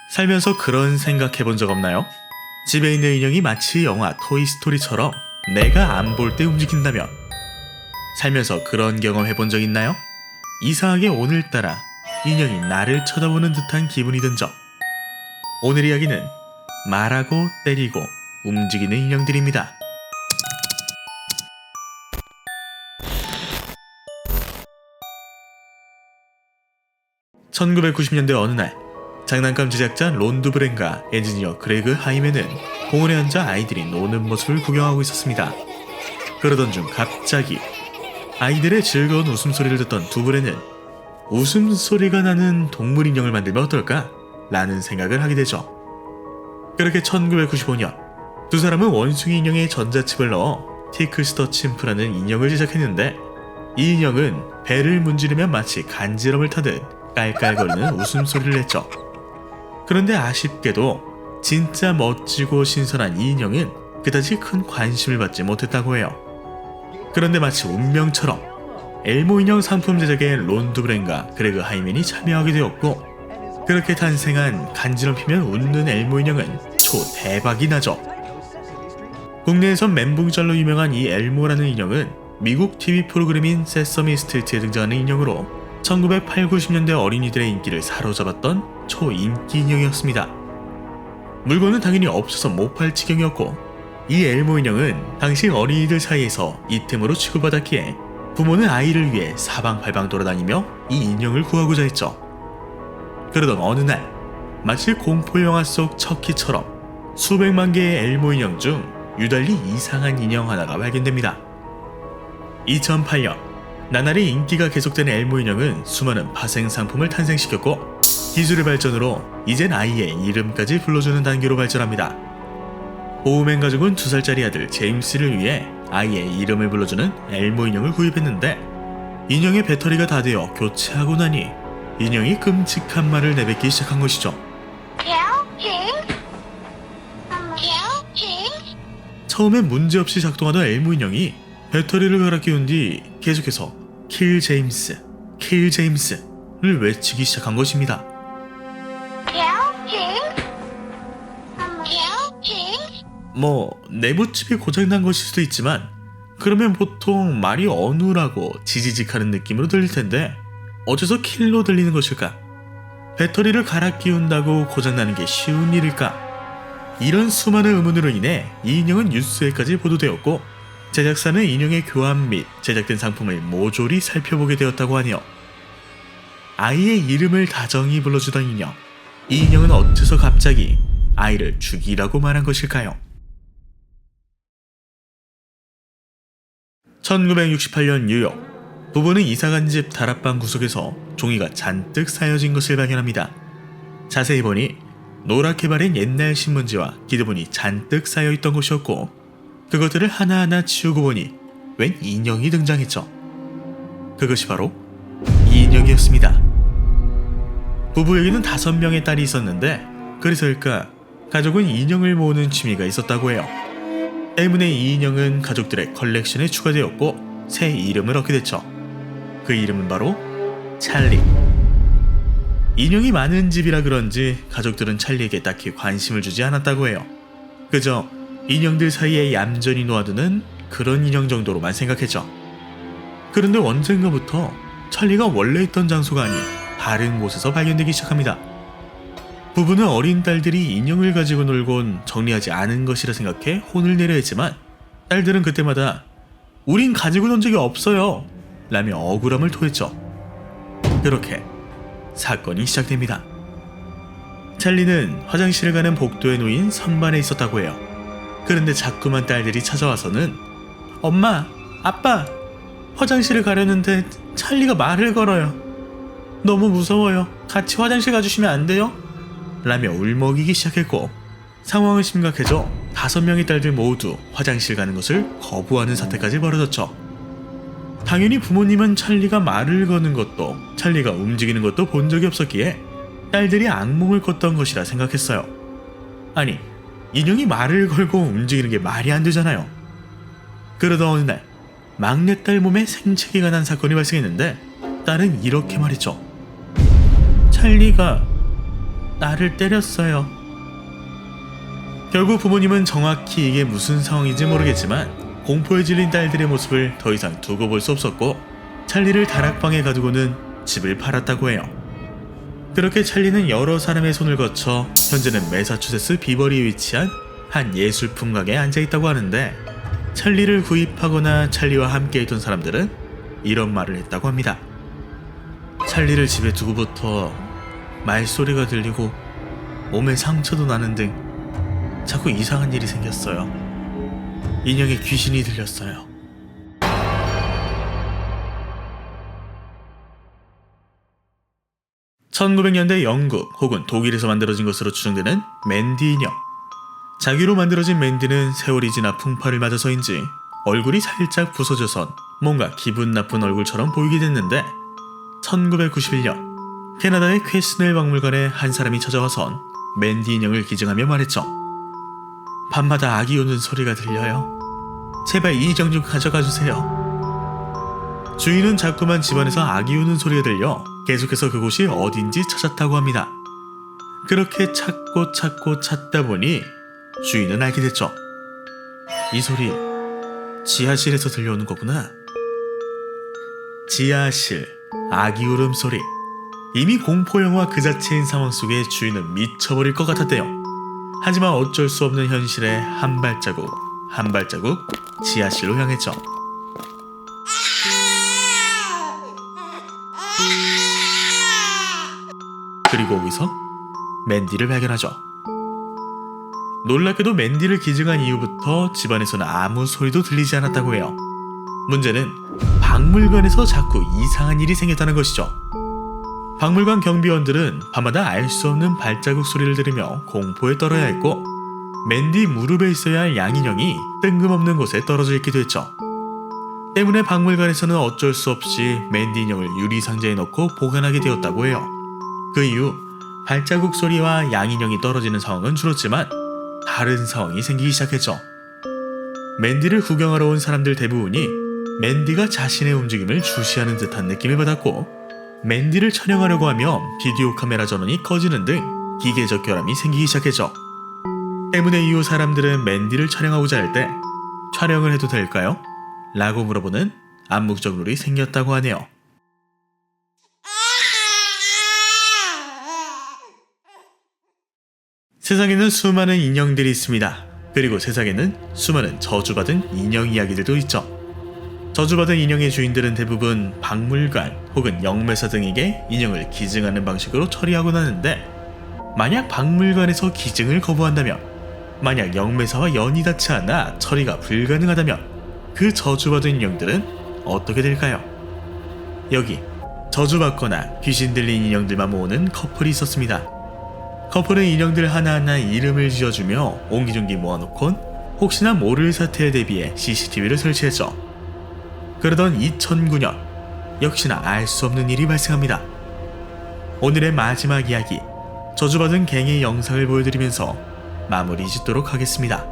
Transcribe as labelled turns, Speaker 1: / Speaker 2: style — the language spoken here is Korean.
Speaker 1: 살면서 그런 생각 해본 적 없나요? 집에 있는 인형이 마치 영화 토이스토리처럼 내가 안 볼 때 움직인다면. 살면서 그런 경험 해본 적 있나요? 이상하게 오늘따라 인형이 나를 쳐다보는 듯한 기분이 든 적. 오늘 이야기는 말하고 때리고 움직이는 인형들입니다. (1990년대) 어느 날, 장난감 제작자 론드 브렌과 엔지니어 그레그 하이맨은 공원에 앉아 아이들이 노는 모습을 구경하고 있었습니다. 그러던 중 갑자기 아이들의 즐거운 웃음소리를 듣던 두 브렌은 웃음소리가 나는 동물 인형을 만들면 어떨까? 라는 생각을 하게 되죠. 그렇게 1995년 두 사람은 원숭이 인형에 전자칩을 넣어 티클스터 침프라는 인형을 제작했는데, 이 인형은 배를 문지르면 마치 간지럼을 타듯 깔깔거리는 웃음소리를 냈죠. 그런데 아쉽게도 진짜 멋지고 신선한 이 인형은 그다지 큰 관심을 받지 못했다고 해요. 그런데 마치 운명처럼 엘모 인형 상품 제작에 론드 브렌과 그레그 하이맨이 참여하게 되었고, 그렇게 탄생한 간지럼피면 웃는 엘모 인형은 초대박이 나죠. 국내에선 멘붕절로 유명한 이 엘모라는 인형은 미국 TV 프로그램인 세서미 스트리트에 등장하는 인형으로 1980, 90년대 어린이들의 인기를 사로잡았던 초인기 인형이었습니다. 물건은 당연히 없어서 못 팔 지경이었고, 이 엘모 인형은 당시 어린이들 사이에서 이템으로 취급받았기에 부모는 아이를 위해 사방팔방 돌아다니며 이 인형을 구하고자 했죠. 그러던 어느 날, 마치 공포영화 속 척키처럼 수백만 개의 엘모 인형 중 유달리 이상한 인형 하나가 발견됩니다. 2008년 나날이 인기가 계속되는 엘모 인형은 수많은 파생 상품을 탄생시켰고, 기술의 발전으로 이젠 아이의 이름까지 불러주는 단계로 발전합니다. 보우맨 가족은 2살짜리 아들 제임스를 위해 아이의 이름을 불러주는 엘모 인형을 구입했는데, 인형의 배터리가 다 되어 교체하고 나니 인형이 끔찍한 말을 내뱉기 시작한 것이죠. 처음엔 문제없이 작동하던 엘모 인형이 배터리를 갈아 끼운 뒤 계속해서 킬 제임스, 킬 제임스를 외치기 시작한 것입니다. 내부칩이 고장난 것일 수도 있지만, 그러면 보통 말이 어눌하고 지지직하는 느낌으로 들릴 텐데 어째서 킬로 들리는 것일까? 배터리를 갈아 끼운다고 고장나는 게 쉬운 일일까? 이런 수많은 의문으로 인해 이 인형은 뉴스에까지 보도되었고, 제작사는 인형의 교환 및 제작된 상품을 모조리 살펴보게 되었다고 하네요. 아이의 이름을 다정히 불러주던 인형, 이 인형은 어째서 갑자기 아이를 죽이라고 말한 것일까요? 1968년 뉴욕, 부부는 이사간 집 다락방 구석에서 종이가 잔뜩 쌓여진 것을 발견합니다. 자세히 보니 노랗게 바른 옛날 신문지와 기드본이 잔뜩 쌓여있던 것이었고, 그것들을 하나하나 치우고 보니 웬 인형이 등장했죠. 그것이 바로 이 인형이었습니다. 부부에게는 5명의 딸이 있었는데, 그래서일까 가족은 인형을 모으는 취미가 있었다고 해요. 때문에 이 인형은 가족들의 컬렉션에 추가되었고 새 이름을 얻게 됐죠. 그 이름은 바로 찰리. 인형이 많은 집이라 그런지 가족들은 찰리에게 딱히 관심을 주지 않았다고 해요. 그저 인형들 사이에 얌전히 놓아두는 그런 인형 정도로만 생각했죠. 그런데 언젠가부터 찰리가 원래 있던 장소가 아닌 다른 곳에서 발견되기 시작합니다. 부부는 어린 딸들이 인형을 가지고 놀곤 정리하지 않은 것이라 생각해 혼을 내려 했지만, 딸들은 그때마다 "우린 가지고 논 적이 없어요" 라며 억울함을 토했죠. 그렇게 사건이 시작됩니다. 찰리는 화장실을 가는 복도에 놓인 선반에 있었다고 해요. 그런데 자꾸만 딸들이 찾아와서는 "엄마, 아빠, 화장실을 가려는데 찰리가 말을 걸어요. 너무 무서워요. 같이 화장실 가주시면 안 돼요?" 라며 울먹이기 시작했고, 상황은 심각해져 5명의 딸들 모두 화장실 가는 것을 거부하는 사태까지 벌어졌죠. 당연히 부모님은 찰리가 말을 거는 것도 찰리가 움직이는 것도 본 적이 없었기에 딸들이 악몽을 꿨던 것이라 생각했어요. 아니, 인형이 말을 걸고 움직이는 게 말이 안 되잖아요. 그러던 어느 날, 막내딸 몸에 생채기가 난 사건이 발생했는데, 딸은 이렇게 말했죠. 찰리가 나를 때렸어요. 결국 부모님은 정확히 이게 무슨 상황인지 모르겠지만 공포에 질린 딸들의 모습을 더 이상 두고 볼 수 없었고 찰리를 다락방에 가두고는 집을 팔았다고 해요. 그렇게 찰리는 여러 사람의 손을 거쳐 현재는 매사추세츠 비버리에 위치한 한 예술품 가게에 앉아있다고 하는데, 찰리를 구입하거나 찰리와 함께 있던 사람들은 이런 말을 했다고 합니다. 찰리를 집에 두고부터 말소리가 들리고 몸에 상처도 나는 등 자꾸 이상한 일이 생겼어요. 인형에 귀신이 들렸어요. (1900년대) 영국 혹은 독일에서 만들어진 것으로 추정되는 맨디 인형. 자기로 만들어진 맨디는 세월이 지나 풍파를 맞아서인지 얼굴이 살짝 부서져선 뭔가 기분 나쁜 얼굴처럼 보이게 됐는데, 1991년 캐나다의 퀘스넬 박물관에 한 사람이 찾아와선 맨디 인형을 기증하며 말했죠. 밤마다 아기 우는 소리가 들려요. 제발 이 인형 좀 가져가 주세요. 주인은 자꾸만 집안에서 아기 우는 소리가 들려 계속해서 그곳이 어딘지 찾았다고 합니다. 그렇게 찾고 찾다 보니 주인은 알게 됐죠. 이 소리 지하실에서 들려오는 거구나. 지하실, 아기 울음소리. 이미 공포영화 그 자체인 상황 속에 주인은 미쳐버릴 것 같았대요. 하지만 어쩔 수 없는 현실에 한 발자국 지하실로 향했죠. 그리고 거기서 맨디를 발견하죠. 놀랍게도 맨디를 기증한 이후부터 집안에서는 아무 소리도 들리지 않았다고 해요. 문제는 박물관에서 자꾸 이상한 일이 생겼다는 것이죠. 박물관 경비원들은 밤마다 알 수 없는 발자국 소리를 들으며 공포에 떨어야 했고, 맨디 무릎에 있어야 할 양인형이 뜬금없는 곳에 떨어져 있기도 했죠. 때문에 박물관에서는 어쩔 수 없이 맨디 인형을 유리상자에 넣고 보관하게 되었다고 해요. 그 이후 발자국 소리와 양인형이 떨어지는 상황은 줄었지만 다른 상황이 생기기 시작했죠. 맨디를 구경하러 온 사람들 대부분이 맨디가 자신의 움직임을 주시하는 듯한 느낌을 받았고, 맨디를 촬영하려고 하면 비디오 카메라 전원이 꺼지는 등 기계적 결함이 생기기 시작했죠. 때문에 이후 사람들은 맨디를 촬영하고자 할 때 촬영을 해도 될까요? 라고 물어보는 암묵적 룰이 생겼다고 하네요. 세상에는 수많은 인형들이 있습니다. 그리고 세상에는 수많은 저주받은 인형 이야기들도 있죠. 저주받은 인형의 주인들은 대부분 박물관 혹은 영매사 등에게 인형을 기증하는 방식으로 처리하곤 하는데, 만약 박물관에서 기증을 거부한다면, 만약 영매사와 연이 닿지 않아 처리가 불가능하다면 그 저주받은 인형들은 어떻게 될까요? 여기 저주받거나 귀신 들린 인형들만 모으는 커플이 있었습니다. 커플은 인형들 하나하나 이름을 지어주며 옹기종기 모아놓곤 혹시나 모를 사태에 대비해 CCTV를 설치했죠. 그러던 2009년 역시나 알 수 없는 일이 발생합니다. 오늘의 마지막 이야기, 저주받은 갱의 영상을 보여드리면서 마무리 짓도록 하겠습니다.